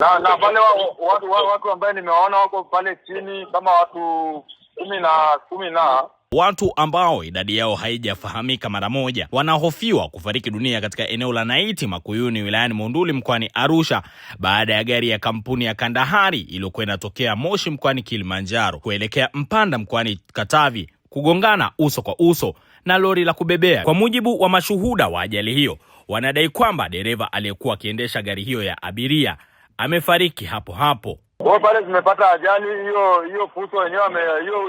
Na pale watu ambao nimewaona wako pale chini kama watu 10 watu ambao idadi yao haijafahamika mara moja wanahofiwa kufariki dunia katika eneo la Naiti Makuyuni wilayani Monduli mkoani Arusha baada ya gari ya kampuni ya Kandahari iliyokuwa inatokea Moshi mkoani Kilimanjaro kuelekea Mpanda mkoani Katavi kugongana uso kwa uso na lori la kubebea. Kwa mujibu wa mashuhuda wa ajali hiyo, wanadai kwamba dereva aliyekuwa akiendesha gari hiyo ya abiria amefariki hapo hapo. Kwa pale zimepata ajali hiyo fuso wenyewe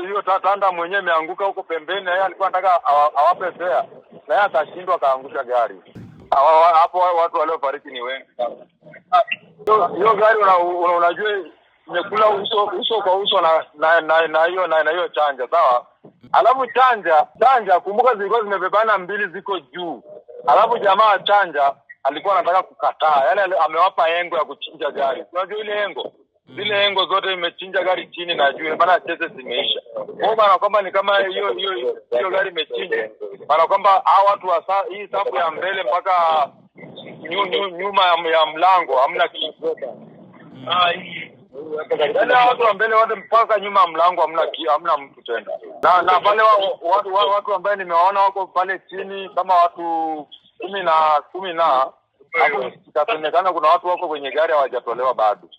hiyo tanda mwenyewe ameanguka huko pembeni, na yeye alikuwa anataka awape fare na yeye akashindwa akaangusha gari. Hapo watu waliofariki ni wengi sana. Hiyo gari unajua imekula uso kwa uso na hiyo chanja, sawa? Alafu chanja kumbuka zilikuwa zimebebana mbili ziko juu. Alafu jamaa chanja alikuwa anataka kukataa. Yaani amewapa engo ya kuchinja gari. Unajua ile engo? Zile engo zote imechinja gari chini na juu, maana cheze zimeisha. Kwa maana kwamba ni kama hiyo gari imechinja. Maana kwamba hao watu hii safu ya mbele mpaka nyuma ya mlango hamna kitu. Yaani watu wa mbele wote mpaka nyuma ya mlango hamna mtu tena. Na pale watu ambao nimewaona wako pale chini kama watu 10 hapo ikasemekana kuna watu wako kwenye gari hawajatolewa bado.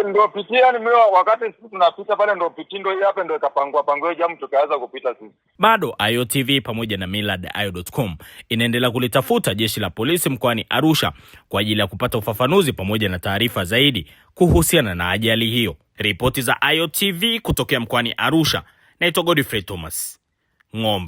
Ndio pitia wakati sisi tunapita pale ndio pitindo hapa ndio ikapangwa jamu tukaweza kupita sisi. Bado AyoTV pamoja na millardayo.com inaendelea kulitafuta jeshi la polisi mkoani Arusha kwa ajili ya kupata ufafanuzi pamoja na taarifa zaidi kuhusiana na ajali hiyo. Ripoti za AyoTV kutokea mkoani Arusha. Naitwa Godfrey Thomas Ngomba.